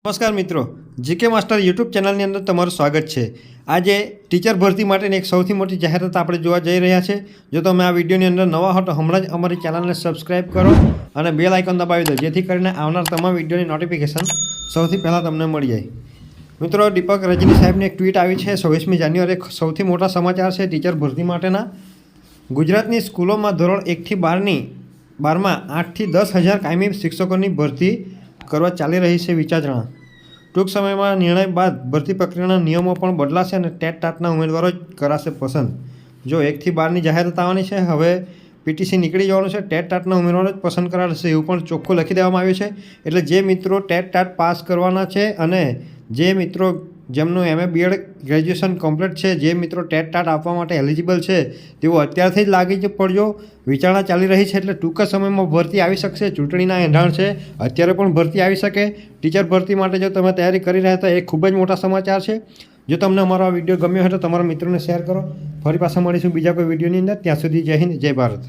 નમસ્કાર મિત્રો, GK master YouTube ચેનલની અંદર તમારું સ્વાગત છે। આજે ટીચર ભરતી માટેની એક સૌથી મોટી જાહેરાત આપણે જોવા જઈ રહ્યા છે। જો તમે આ વિડીયોની અંદર નવા હો તો હમણાં જ અમારી ચેનલને સબસ્ક્રાઈબ કરો અને બેલ આઇકન દબાવી દો, જેથી કરીને આવનાર તમામ વિડીયોની નોટિફિકેશન સૌથી પહેલાં તમને મળી જાય। મિત્રો, દીપક રજની સાહેબની એક ટ્વીટ આવી છે 26મી જાન્યુઆરી। સૌથી મોટા સમાચાર છે ટીચર ભરતી માટેના। ગુજરાતની સ્કૂલોમાં ધોરણ 1થી 12માં 8થી 10,000 કાયમી શિક્ષકોની ભરતી કરવા ચાલી રહી છે વિચારણા। ટૂંક સમયમાં નિર્ણય બાદ ભરતી પ્રક્રિયાના નિયમો પણ બદલાશે અને ટેટ ટાટના ઉમેદવારો જ કરાશે પસંદ। જો 1થી 12ની જાહેરાત આવવાની છે, હવે પીટીસી નીકળી જવાનું છે, ટેટ ટાટના ઉમેદવારો જ પસંદ કરાશે એવું પણ ચોખ્ખું લખી દેવામાં આવ્યું છે। એટલે જે મિત્રો ટેટ ટાટ પાસ કરવાના છે અને જે મિત્રો જેમનું MA BEd ગ્રેજ્યુએશન કમ્પ્લીટ છે, જે મિત્રો ટેટ ટાટ આપવા માટે એલિજિબલ છે, તેઓ અત્યારથી જ લાગી પડજો। વિચારણા ચાલી રહી છે એટલે ટૂંક સમયમાં ભરતી આવી શકશે। ચૂંટણીના એંધાણ છે, અત્યારે પણ ભરતી આવી શકે। ટીચર ભરતી માટે જો તમે તૈયારી કરી રહ્યા હતા, એ ખૂબ જ મોટા સમાચાર છે। જો તમને અમારો આ વિડીયો ગમ્યો હોય તો તમારા મિત્રોને શેર કરો। ફરી પાછા મળીશું બીજા કોઈ વિડીયોની અંદર। ત્યાં સુધી જય હિન્દ, જય ભારત।